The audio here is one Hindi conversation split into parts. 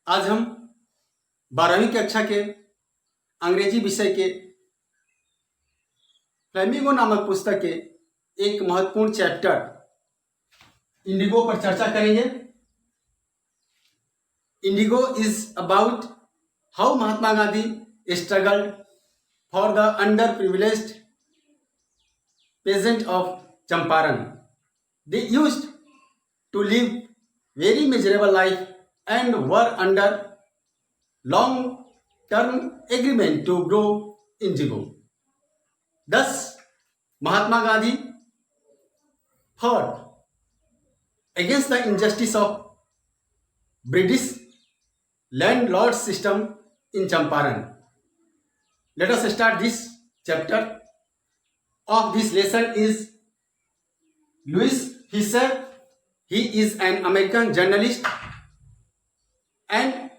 आज हम 12वीं कक्षा के अंग्रेजी विषय के फ्लेमिंगो नामक पुस्तक के एक महत्वपूर्ण चैप्टर इंडिगो पर चर्चा करेंगे। Indigo is about how Mahatma Gandhi struggled for the under privileged peasant of Champaran. They used to live very miserable life and were under long-term agreement to grow indigo. Thus, Mahatma Gandhi fought against the injustice of British landlord system in Champaran. Let us start this chapter of this lesson is Louis Fisher. He is an American journalist and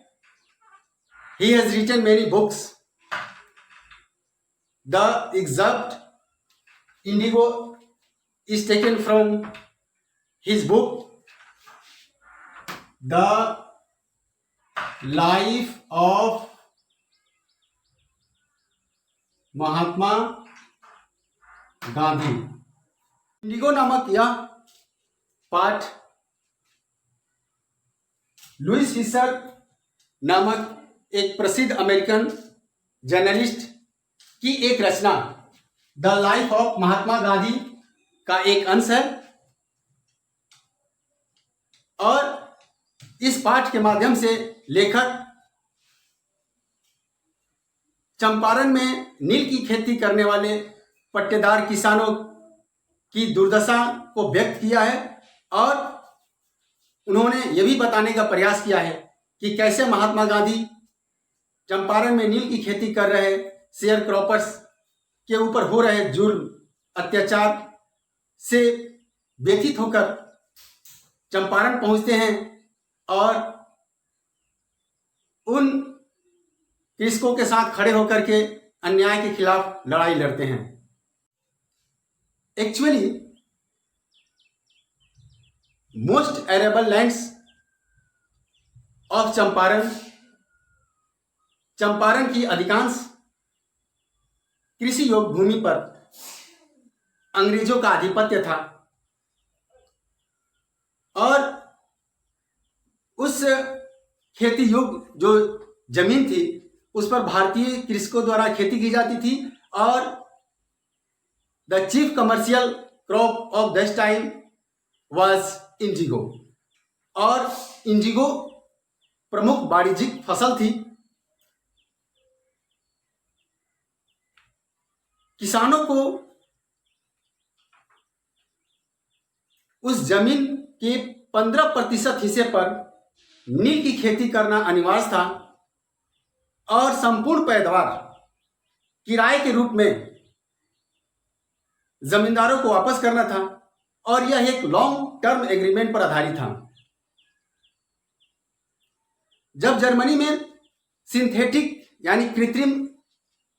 he has written many books. The excerpt Indigo is taken from his book The Life of Mahatma Gandhi. Indigo नामक यह पाठ लुइस फिशर नामक एक प्रसिद्ध अमेरिकन जर्नलिस्ट की एक रचना the life of Mahatma Gandhi का एक अंश है और इस पाठ के माध्यम से लेखक चंपारण में नील की खेती करने वाले पट्टेदार किसानों की दुर्दशा को व्यक्त किया है और उन्होंने यह भी बताने का प्रयास किया है कि कैसे महात्मा गांधी चंपारण में नील की खेती कर रहे शेयर क्रॉपर्स के ऊपर हो रहे जुल्म अत्याचार से व्यथित होकर चंपारण पहुंचते हैं और उन कृषकों के साथ खड़े होकर के अन्याय के खिलाफ लड़ाई लड़ते हैं। Actually, most arable lands of Champaran की अधिकांश कृषि योग्य भूमि पर अंग्रेजों का आधिपत्य था और उस खेती योग्य जो जमीन थी उस पर भारतीय कृषकों द्वारा खेती की जाती थी और The chief commercial crop of this time was indigo और इंडिगो प्रमुख वाणिज्यिक फसल थी। किसानों को उस जमीन के 15% हिस्से पर नील की खेती करना अनिवार्य था और संपूर्ण पैदावार किराए के रूप में जमींदारों को वापस करना था और यह एक लॉन्ग टर्म एग्रीमेंट पर आधारित था। जब जर्मनी में सिंथेटिक यानी कृत्रिम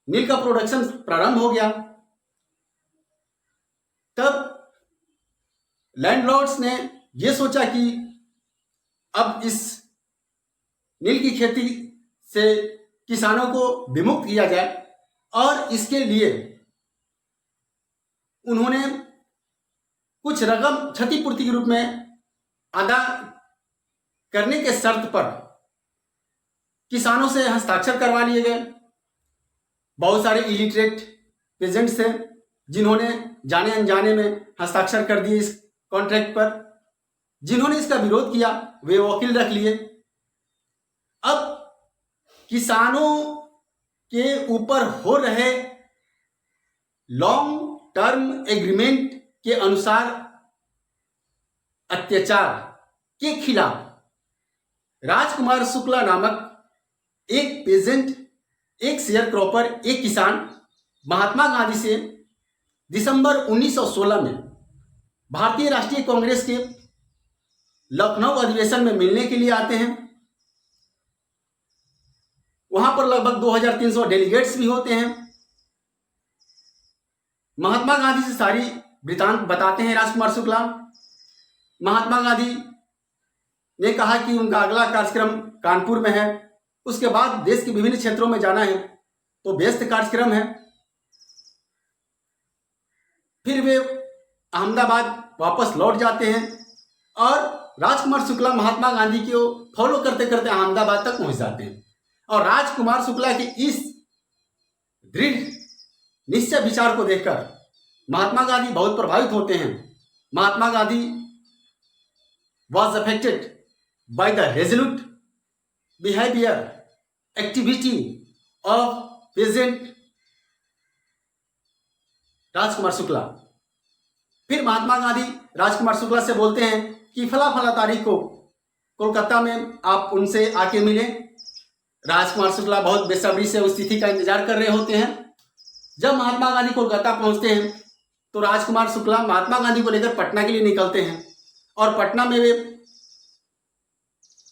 नील का प्रोडक्शन प्रारंभ हो गया तब लैंडलॉर्ड्स ने यह सोचा कि अब इस नील की खेती से किसानों को विमुक्त किया जाए और इसके लिए उन्होंने कुछ रकम क्षतिपूर्ति के रूप में अदा करने के शर्त पर किसानों से हस्ताक्षर करवा लिए गए। बहुत सारे इलिटरेट पेजेंट्स थे जिन्होंने जाने अनजाने में हस्ताक्षर कर दिए इस कॉन्ट्रैक्ट पर। जिन्होंने इसका विरोध किया वे वकील रख लिए। अब किसानों के ऊपर हो रहे लॉन्ग टर्म एग्रीमेंट के अनुसार अत्याचार के खिलाफ राजकुमार शुक्ला नामक एक पेजेंट, एक शेयर क्रॉपर, एक किसान महात्मा गांधी से दिसंबर 1916 में भारतीय राष्ट्रीय कांग्रेस के लखनऊ अधिवेशन में मिलने के लिए आते हैं। वहां पर लगभग 2300 डेलीगेट्स भी होते हैं। महात्मा गांधी से सारी वृतांत बताते हैं राजकुमार शुक्ला। महात्मा गांधी ने कहा कि उनका अगला कार्यक्रम कानपुर में है, उसके बाद देश के विभिन्न क्षेत्रों में जाना है, तो व्यस्त कार्यक्रम है। फिर वे अहमदाबाद वापस लौट जाते हैं और राजकुमार शुक्ला महात्मा गांधी को फॉलो करते करते अहमदाबाद तक पहुंच जाते हैं। और राजकुमार शुक्ला के इस दृढ़ निश्चय विचार को देखकर महात्मा गांधी बहुत प्रभावित होते हैं। Mahatma Gandhi was affected by the resolute behavior, activity of President Rajkumar Shukla. फिर महात्मा गांधी राजकुमार शुक्ला से बोलते हैं कि फला फला तारीख को कोलकाता में आप उनसे आके मिलें। राजकुमार शुक्ला बहुत बेसब्री से उस तिथि का इंतजार कर रहे होते हैं। जब महात्मा गांधी कोलकाता पहुंचते हैं तो राजकुमार शुक्ला महात्मा गांधी को लेकर पटना के लिए निकलते हैं और पटना में वे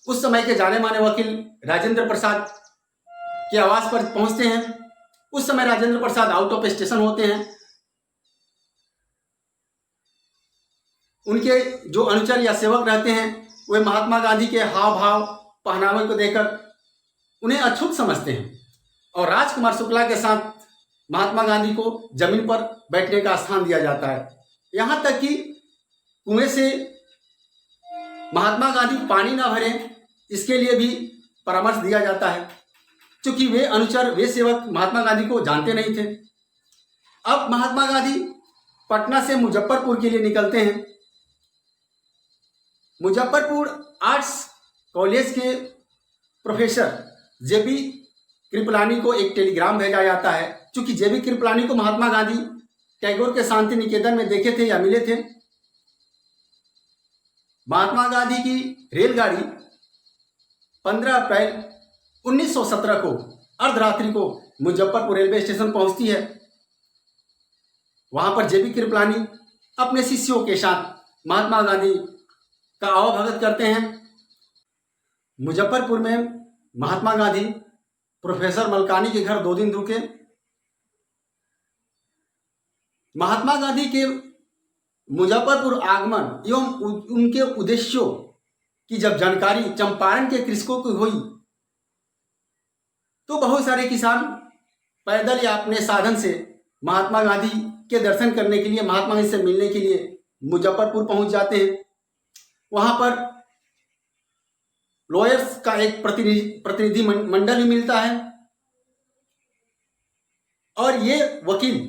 उस समय के जाने माने वकील राजेंद्र प्रसाद के आवास पर पहुंचते हैं। उस समय Rajendra Prasad out of station होते हैं। उनके जो अनुचर या सेवक रहते हैं वे महात्मा गांधी के हाव भाव पहनावे को देखकर उन्हें अछूत समझते हैं और राजकुमार शुक्ला के साथ महात्मा गांधी को जमीन पर बैठने का स्थान दिया जाता है। यहाँ तक कि कुएं से महात्मा गांधी पानी ना भरें इसके लिए भी परामर्श दिया जाता है, क्योंकि वे अनुचर वे सेवक महात्मा गांधी को जानते नहीं थे। अब महात्मा गांधी पटना से मुजफ्फरपुर के लिए निकलते हैं। मुजफ्फरपुर आर्ट्स कॉलेज के प्रोफेसर जेबी कृपलानी को एक टेलीग्राम भेजा जाता है, क्योंकि जेबी कृपलानी को महात्मा गांधी टैगोर के शांति निकेतन में देखे थे या मिले थे। महात्मा गांधी की रेलगाड़ी 15 अप्रैल 1917 को अर्धरात्रि को मुजफ्फरपुर रेलवे स्टेशन पहुंचती है। वहां पर जेबी कृपलानी अपने शिष्यों के साथ महात्मा गांधी का आवभगत करते हैं। मुजफ्फरपुर में महात्मा गांधी प्रोफेसर मलकानी के घर 2 दिन रुके। महात्मा गांधी के मुजफ्फरपुर आगमन एवं उनके उद्देश्यों की जब जानकारी चंपारण के कृषकों को हुई तो बहुत सारे किसान पैदल या अपने साधन से महात्मा गांधी के दर्शन करने के लिए, महात्मा गांधी से मिलने के लिए मुजफ्फरपुर पहुंच जाते हैं। वहां पर लॉयर्स का एक प्रतिनिधि मंडल भी मिलता है और ये वकील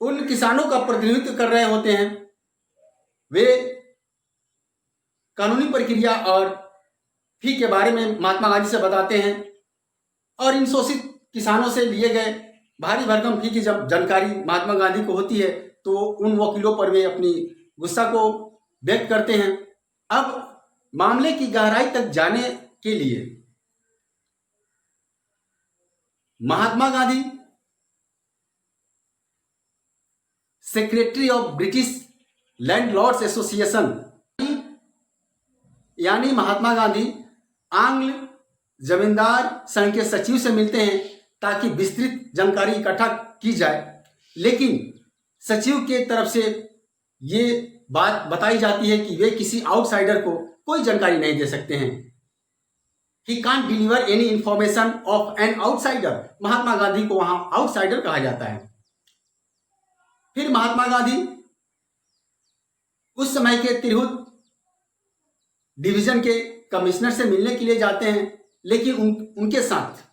उन किसानों का प्रतिनिधित्व कर रहे होते हैं। वे कानूनी प्रक्रिया और फी के बारे में महात्मा गांधी से बताते हैं और इन शोषित किसानों से लिए गए भारी भरकम फी की जब जानकारी महात्मा गांधी को होती है तो उन वकीलों पर वे अपनी गुस्सा को व्यक्त करते हैं। अब मामले की गहराई तक जाने के लिए Mahatma Gandhi secretary of British landlords association यानी महात्मा गांधी आंग्ल जमींदार संघ के सचिव से मिलते हैं ताकि विस्तृत जानकारी इकट्ठा की जाए, लेकिन सचिव के तरफ से ये बात बताई जाती है कि वे किसी आउटसाइडर को कोई जानकारी नहीं दे सकते हैं। He can't deliver any information of an outsider. Mahatma Gandhi को वहां आउटसाइडर कहा जाता है। फिर महात्मा गांधी उस समय के तिरहुत डिवीजन के कमिश्नर से मिलने के लिए जाते हैं, लेकिन उनके साथ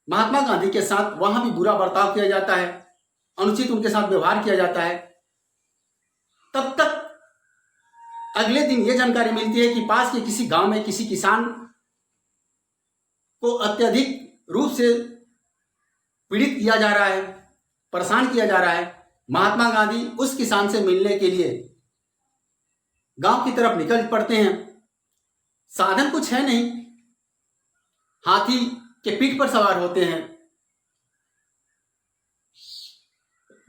महात्मा गांधी के साथ वहां भी बुरा बर्ताव किया जाता है, अनुचित उनके साथ व्यवहार किया जाता है। तब तक अगले दिन यह जानकारी मिलती है कि पास के किसी गांव में किसी किसान को अत्यधिक रूप से पीड़ित किया जा रहा है, परेशान किया जा रहा है। महात्मा गांधी उस किसान से मिलने के लिए गांव की तरफ निकल पड़ते हैं। साधन कुछ है नहीं, हाथी के पीठ पर सवार होते हैं।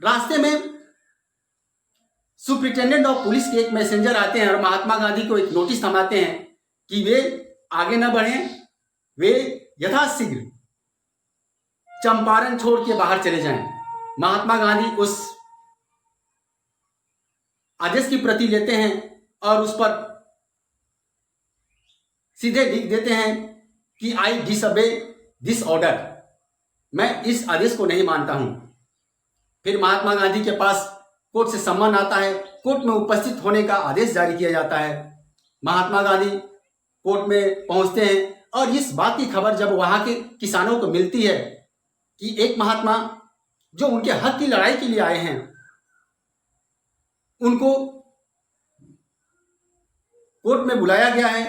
रास्ते में सुप्रिंटेंडेंट ऑफ पुलिस के एक मैसेंजर आते हैं और महात्मा गांधी को एक नोटिस थमाते हैं कि वे आगे न बढ़ें, वे यथाशीघ्र चंपारण छोड़ के बाहर चले जाएं। महात्मा गांधी उस आदेश की प्रति लेते हैं और उस पर सीधे लिख देते हैं कि आई डिसअबे दिस ऑर्डर, मैं इस आदेश को नहीं मानता हूं। फिर महात्मा गांधी के पास कोर्ट से सम्मन आता है, कोर्ट में उपस्थित होने का आदेश जारी किया जाता है। महात्मा गांधी कोर्ट में पहुंचते हैं और इस बात की खबर जब वहां के किसानों को मिलती है कि एक महात्मा जो उनके हक की लड़ाई के लिए आए हैं, उनको कोर्ट में बुलाया गया है,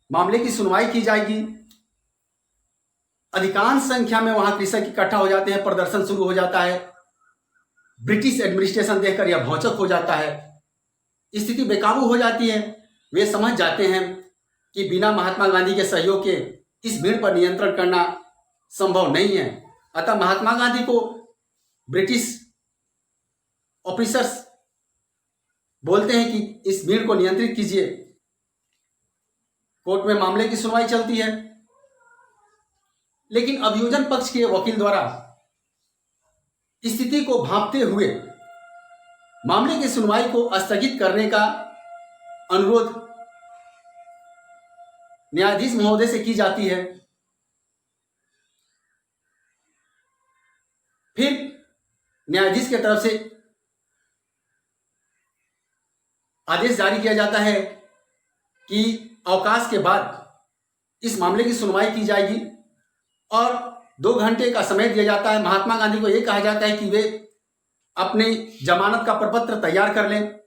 मामले की सुनवाई की जाएगी। अधिकांश संख्या में वहां कृषक इकट्ठा हो जाते हैं, प्रदर्शन शुरू हो जाता है। ब्रिटिश एडमिनिस्ट्रेशन देखकर यह भौचक हो जाता है, स्थिति बेकाबू हो जाती है। वे समझ जाते हैं कि बिना महात्मा गांधी के सहयोग के इस भीड़ पर नियंत्रण करना संभव नहीं है। अतः महात्मा गांधी को ब्रिटिश ऑफिसर्स बोलते हैं कि इस भीड़ को नियंत्रित कीजिए। कोर्ट में मामले की सुनवाई चलती है, लेकिन अभियोजन पक्ष के वकील द्वारा स्थिति को भांपते हुए मामले की सुनवाई को स्थगित करने का अनुरोध न्यायाधीश महोदय से की जाती है। फिर न्यायाधीश की तरफ से आदेश जारी किया जाता है कि अवकाश के बाद इस मामले की सुनवाई की जाएगी और 2 घंटे का समय दिया जाता है। महात्मा गांधी को यह कहा जाता है कि वे अपने जमानत का प्रपत्र तैयार कर लें।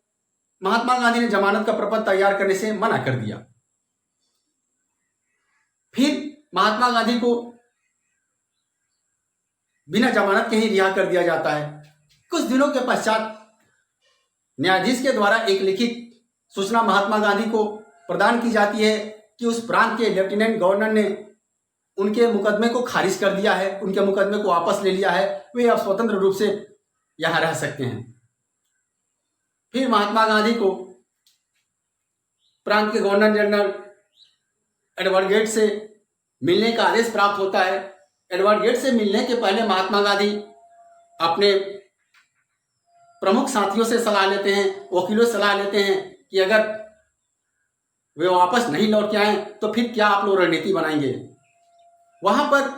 महात्मा गांधी ने जमानत का प्रपत्र तैयार करने से मना कर दिया। फिर महात्मा गांधी को बिना जमानत के ही रिहा कर दिया जाता है। कुछ दिनों के पश्चात न्यायाधीश के द्वारा एक लिखित सूचना महात्मा गांधी को प्रदान की जाती है कि उस प्रांत के लेफ्टिनेंट गवर्नर ने उनके मुकदमे को खारिज कर दिया है, उनके मुकदमे को वापस ले लिया है, वे अब स्वतंत्र रूप से यहां रह सकते हैं। फिर महात्मा गांधी को प्रांत के गवर्नर जनरल एडवर्ड गेट से मिलने का आदेश प्राप्त होता है। एडवर्ड गेट से मिलने के पहले महात्मा गांधी अपने प्रमुख साथियों से सलाह लेते हैं, वकीलों से सलाह लेते हैं कि अगर वे वापस नहीं लौट के आए तो फिर क्या आप लोग रणनीति बनाएंगे। वहां पर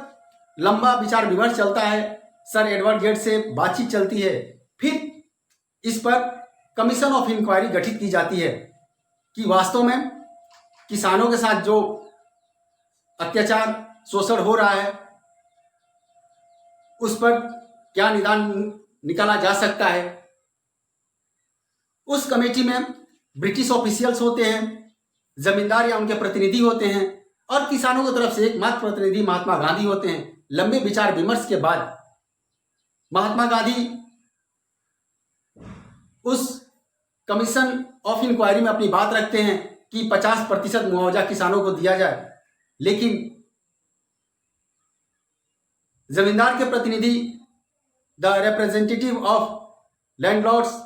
लंबा विचार विमर्श चलता है, सर एडवर्ड गेट से बातचीत चलती है। फिर इस पर कमीशन ऑफ इंक्वायरी गठित की जाती है कि वास्तव में किसानों के साथ जो अत्याचार शोषण हो रहा है उस पर क्या निदान निकाला जा सकता है। उस कमेटी में ब्रिटिश ऑफिशियल्स होते हैं, जमींदार या उनके प्रतिनिधि होते हैं और किसानों की तरफ से एकमात्र प्रतिनिधि महात्मा गांधी होते हैं। लंबे विचार विमर्श के बाद महात्मा गांधी उस कमीशन ऑफ इंक्वायरी में अपनी बात रखते हैं कि 50% मुआवजा किसानों को दिया जाए, लेकिन जमींदार के प्रतिनिधि द रिप्रेजेंटेटिव ऑफ लैंडलॉर्ड्स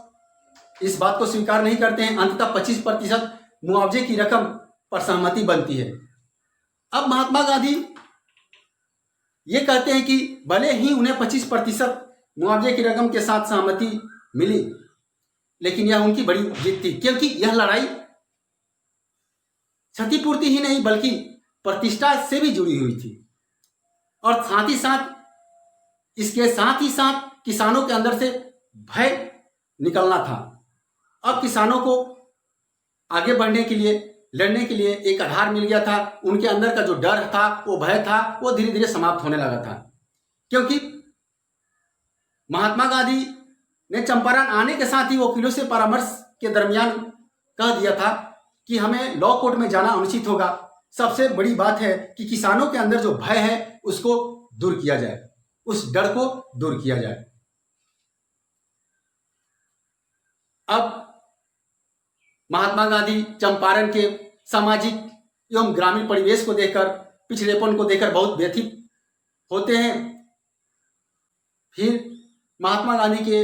इस बात को स्वीकार नहीं करते हैं। अंततः 25% मुआवजे की रकम पर सहमति बनती है। अब महात्मा गांधी ये कहते हैं कि भले ही उन्हें 25% मुआवजे की रकम के साथ सहमति मिली, लेकिन यह उनकी बड़ी जीत थी, क्योंकि यह लड़ाई क्षतिपूर्ति ही नहीं बल्कि प्रतिष्ठा से भी जुड़ी हुई थी और साथ ही साथ किसानों के अंदर से भय निकलना था। अब किसानों को आगे बढ़ने के लिए, लड़ने के लिए एक आधार मिल गया था। उनके अंदर का जो डर था, वो भय था, वो धीरे धीरे समाप्त होने लगा था, क्योंकि महात्मा गांधी ने चंपारण आने के साथ ही वकीलों से परामर्श के दरमियान कह दिया था कि हमें लॉ कोर्ट में जाना अनुचित होगा। सबसे बड़ी बात है कि किसानों के अंदर जो भय है उसको दूर किया जाए, उस डर को दूर किया जाए। अब महात्मा गांधी चंपारण के सामाजिक एवं ग्रामीण परिवेश को देखकर, पिछड़ेपन को देखकर बहुत व्यथित होते हैं। फिर महात्मा गांधी के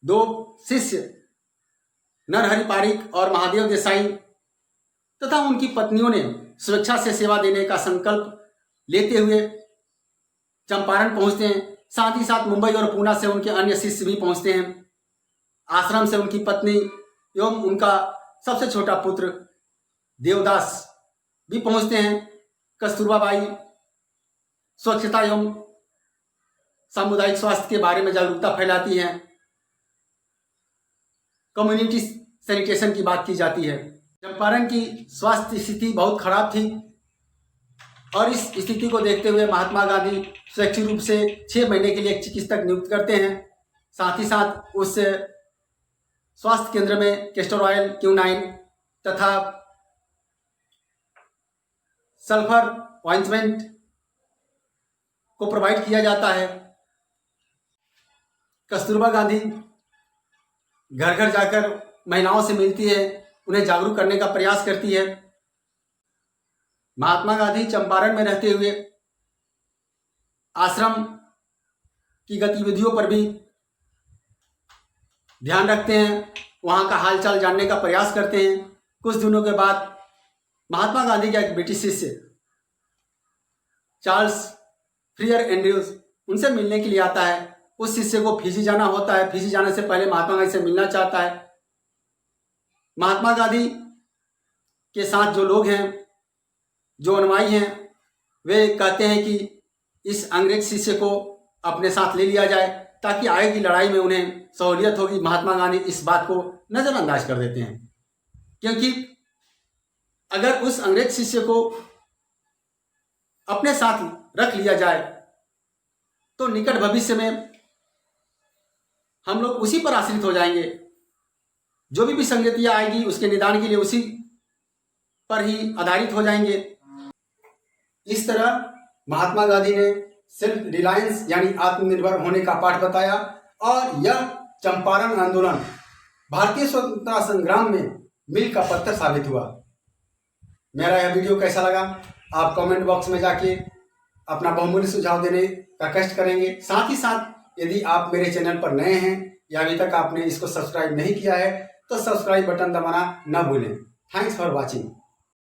2 शिष्य नरहरि पारिक और महादेव देसाई तथा उनकी पत्नियों ने स्वेच्छा से सेवा देने का संकल्प लेते हुए चंपारण पहुंचते हैं। साथ ही साथ मुंबई और पूना से उनके अन्य शिष्य भी पहुंचते हैं। आश्रम से उनकी पत्नी एवं उनका सबसे छोटा पुत्र देवदास भी पहुंचते हैं। कस्तूरबा बाई स्वच्छता एवं सामुदायिक स्वास्थ्य के बारे में जागरूकता फैलाती हैं। कम्युनिटी सैनिटेशन की बात की जाती है। चंपारण की स्वास्थ्य स्थिति बहुत खराब थी और इस स्थिति को देखते हुए महात्मा गांधी स्वैच्छिक रूप से 6 महीने के लिए एक चिकित्सक नियुक्त करते हैं। साथ ही साथ उस स्वास्थ्य केंद्र में कैस्टर ऑयल, क्यूनाइन तथा सल्फर ऑइंटमेंट को प्रोवाइड किया जाता है। कस्तूरबा गांधी घर घर जाकर महिलाओं से मिलती है, उन्हें जागरूक करने का प्रयास करती है। महात्मा गांधी चंपारण में रहते हुए आश्रम की गतिविधियों पर भी ध्यान रखते हैं, वहाँ का हालचाल जानने का प्रयास करते हैं। कुछ दिनों के बाद महात्मा गांधी का एक ब्रिटिश शिष्य चार्ल्स फ्रियर एंड्रयूज उनसे मिलने के लिए आता है। उस शिष्य को फिजी जाना होता है। फिजी जाने से पहले महात्मा गांधी से मिलना चाहता है। महात्मा गांधी के साथ जो लोग हैं, जो अनुयायी हैं, वे कहते हैं कि इस अंग्रेज शिष्य को अपने साथ ले लिया जाए ताकि आगे की लड़ाई में उन्हें सहूलियत होगी। महात्मा गांधी इस बात को नज़रअंदाज कर देते हैं, क्योंकि अगर उस अंग्रेज शिष्य को अपने साथ रख लिया जाए तो निकट भविष्य में हम लोग उसी पर आश्रित हो जाएंगे। जो भी विसंगतियां आएगी उसके निदान के लिए उसी पर ही आधारित हो जाएंगे। इस तरह महात्मा गांधी ने सेल्फ रिलायंस यानी आत्मनिर्भर होने का पाठ बताया और यह चंपारण आंदोलन भारतीय स्वतंत्रता संग्राम में मील का पत्थर साबित हुआ। मेरा यह वीडियो कैसा लगा आप कमेंट बॉक्स में जाके अपना बहुमूल्य सुझाव देने का कष्ट करेंगे। साथ ही साथ यदि आप मेरे चैनल पर नए हैं या अभी तक आपने इसको सब्सक्राइब नहीं किया है तो सब्सक्राइब बटन दबाना न भूलें। Thanks for watching.